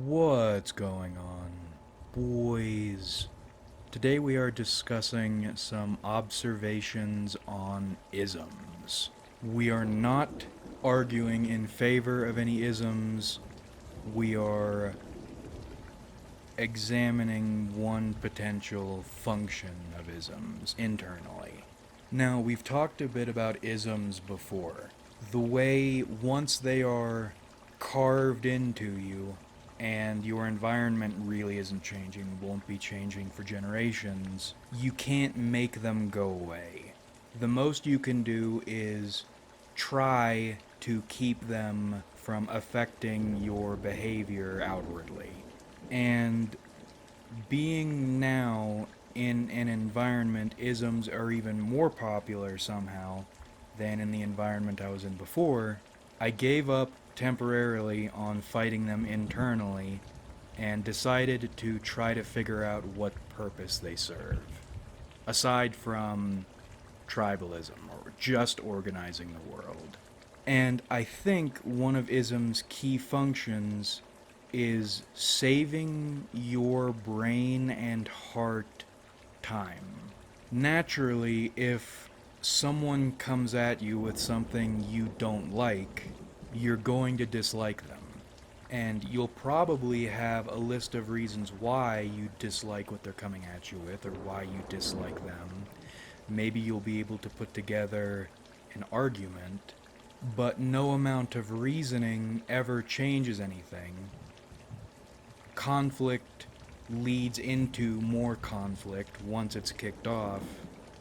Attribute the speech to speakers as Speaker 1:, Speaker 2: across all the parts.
Speaker 1: What's going on, boys? Today we are discussing some observations on isms. We are not arguing in favor of any isms, we are examining one potential function of isms internally. Now, we've talked a bit about isms before. The way, once they are carved into you, and your environment really isn't changing, won't be changing for generations, you can't make them go away. The most you can do is try to keep them from affecting your behavior outwardly. And being now in an environment, isms are even more popular somehow than in the environment I was in before. I gave up temporarily on fighting them internally and decided to try to figure out what purpose they serve, aside from tribalism or just organizing the world. And I think one of ism's key functions is saving your brain and heart time. Naturally, if someone comes at you with something you don't like, you're going to dislike them. And you'll probably have a list of reasons why you dislike what they're coming at you with or why you dislike them. Maybe you'll be able to put together an argument, but no amount of reasoning ever changes anything. Conflict leads into more conflict once it's kicked off.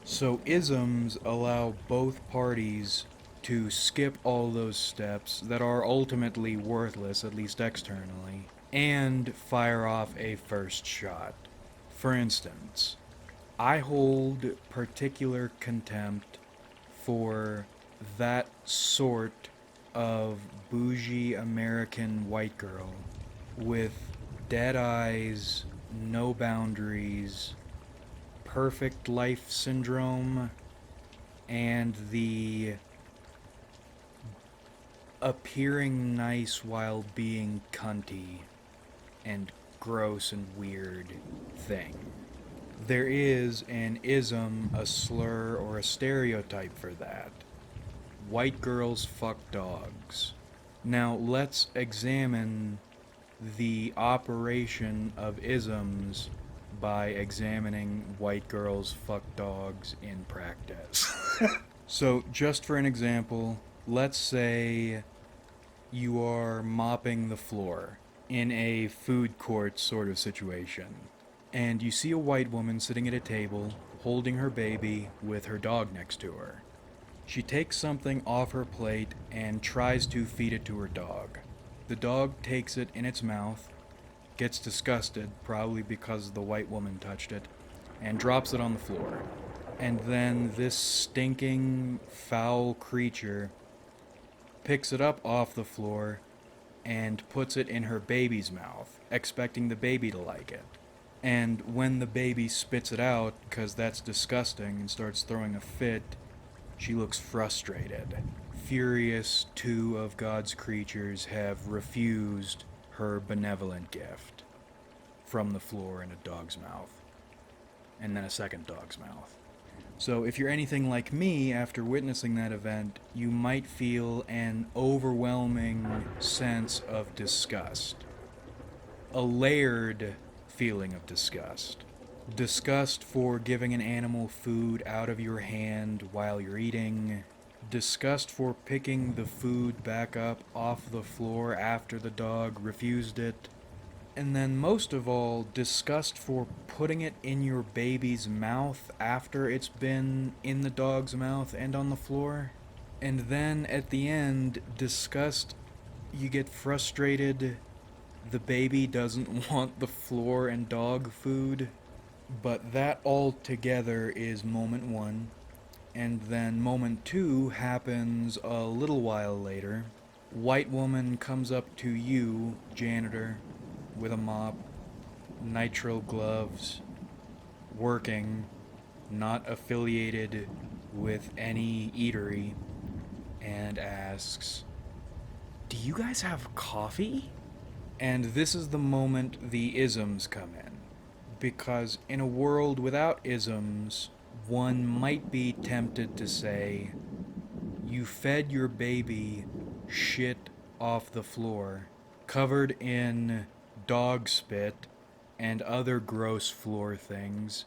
Speaker 1: So isms allow both parties to skip all those steps that are ultimately worthless, at least externally, and fire off a first shot. For instance, I hold particular contempt for that sort of bougie American white girl with dead eyes, no boundaries, perfect life syndrome, and the appearing nice while being cunty and gross and weird thing. There is an ism, a slur, or a stereotype for that. White girls fuck dogs. Now let's examine the operation of isms by examining white girls fuck dogs in practice. So, just for an example, let's say you are mopping the floor in a food court sort of situation, and you see a white woman sitting at a table holding her baby with her dog next to her. She takes something off her plate and tries to feed it to her dog. The dog takes it in its mouth, gets disgusted, probably because the white woman touched it, and drops it on the floor. And then this stinking, foul creature picks it up off the floor and puts it in her baby's mouth, expecting the baby to like it. And when the baby spits it out, because that's disgusting, and starts throwing a fit, she looks frustrated. Furious, two of God's creatures have refused her benevolent gift from the floor in a dog's mouth, and then a second dog's mouth. So if you're anything like me, after witnessing that event, you might feel an overwhelming sense of disgust. A layered feeling of disgust. Disgust for giving an animal food out of your hand while you're eating. Disgust for picking the food back up off the floor after the dog refused it. And then most of all, disgust for putting it in your baby's mouth after it's been in the dog's mouth and on the floor. And then at the end, disgust, you get frustrated. The baby doesn't want the floor and dog food. But that all together is moment one. And then moment two happens a little while later. White woman comes up to you, janitor, with a mop, nitrile gloves, working, not affiliated with any eatery, and asks, "Do you guys have coffee?" And this is the moment the isms come in. Because in a world without isms, one might be tempted to say, you fed your baby shit off the floor, covered in dog spit and other gross floor things.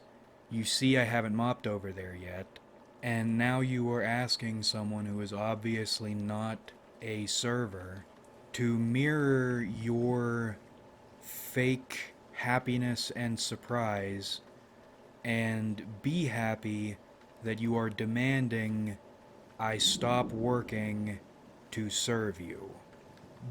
Speaker 1: You see, I haven't mopped over there yet. And now you are asking someone who is obviously not a server to mirror your fake happiness and surprise and be happy that you are demanding I stop working to serve you.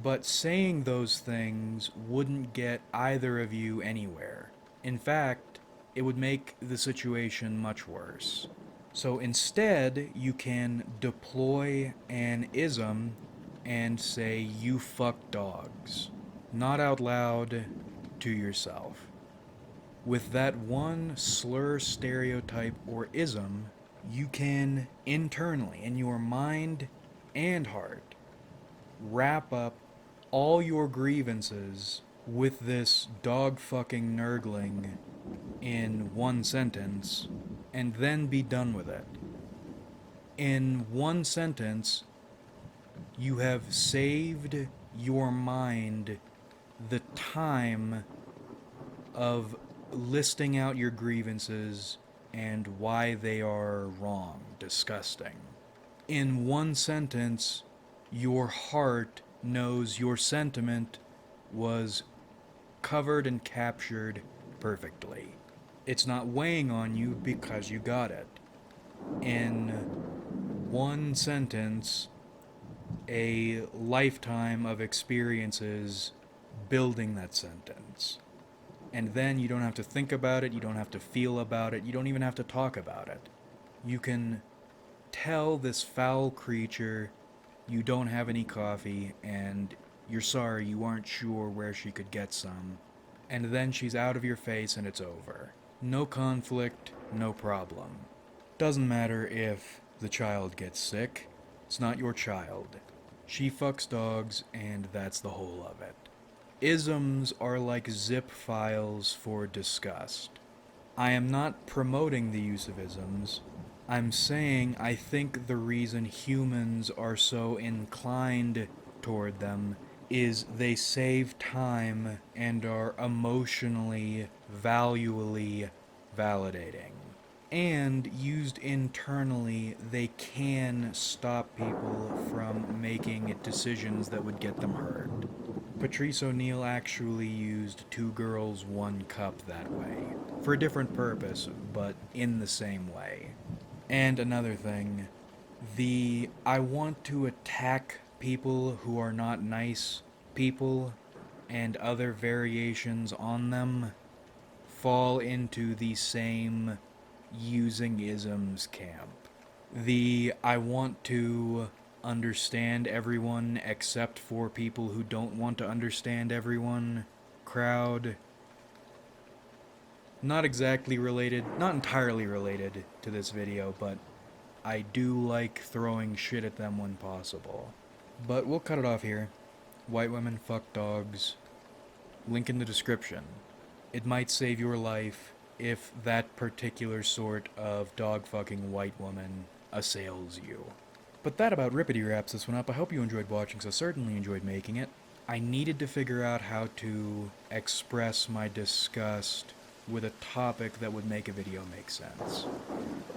Speaker 1: But saying those things wouldn't get either of you anywhere. In fact, it would make the situation much worse. So instead, you can deploy an ism and say, you fuck dogs. Not out loud, to yourself. With that one slur, stereotype, or ism, you can internally, in your mind and heart, wrap up all your grievances with this dog fucking nurgling in one sentence, and then be done with it. In one sentence, you have saved your mind the time of listing out your grievances and why they are wrong, disgusting. In one sentence, your heart knows your sentiment was covered and captured perfectly. It's not weighing on you because you got it. In one sentence, a lifetime of experiences building that sentence. And then you don't have to think about it, you don't have to feel about it, you don't even have to talk about it. You can tell this foul creature you don't have any coffee and you're sorry you aren't sure where she could get some. And then she's out of your face and it's over. No conflict, no problem. Doesn't matter if the child gets sick, it's not your child. She fucks dogs and that's the whole of it. Isms are like zip files for disgust. I am not promoting the use of isms. I'm saying I think the reason humans are so inclined toward them is they save time and are emotionally, valually validating. And used internally, they can stop people from making decisions that would get them hurt. Patrice O'Neal actually used 2 girls, 1 cup that way. For a different purpose, but in the same way. And another thing, the I want to attack people who are not nice people and other variations on them fall into the same using isms camp. The I want to understand everyone except for people who don't want to understand everyone crowd. Not exactly related, not entirely related to this video, but I do like throwing shit at them when possible. But we'll cut it off here. White women fuck dogs. Link in the description. It might save your life if that particular sort of dog-fucking white woman assails you. But that about rippity wraps this one up. I hope you enjoyed watching, so certainly enjoyed making it. I needed to figure out how to express my disgust with a topic that would make a video make sense.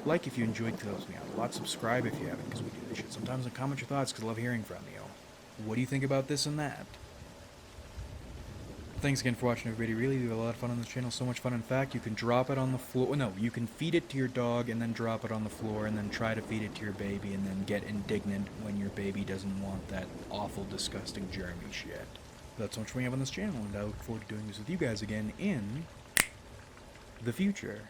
Speaker 1: Like if you enjoyed, it helps me out a lot. Subscribe if you haven't, because we do this shit sometimes, and comment your thoughts, because I love hearing from you. What do you think about this and that? Thanks again for watching, everybody. Really, we have a lot of fun on this channel. So much fun. In fact, you can drop it on the floor. No, you can feed it to your dog and then drop it on the floor and then try to feed it to your baby and then get indignant when your baby doesn't want that awful, disgusting, germy shit. That's so much we have on this channel, and I look forward to doing this with you guys again in the future.